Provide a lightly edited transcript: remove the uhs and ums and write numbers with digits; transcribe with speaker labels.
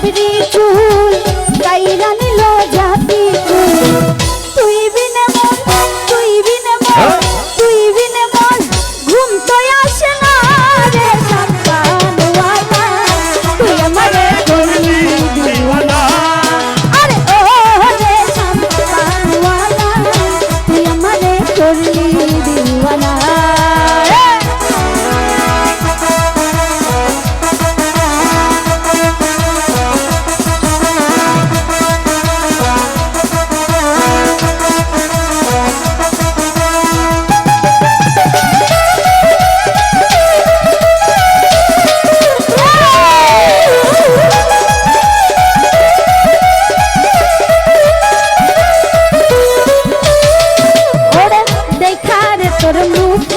Speaker 1: ছিড়ি চুল কাইরা নিল জাতি তুই বিনে মন তুই বিনে মন তুই বিনে মন ঘুম তো আসে না রে সাকানওয়ালা তুই আমারে করলি দিওয়ানা আরে ও রে সাকানওয়ালা তুই আমারে করলি দিওয়ানা তোর মুখ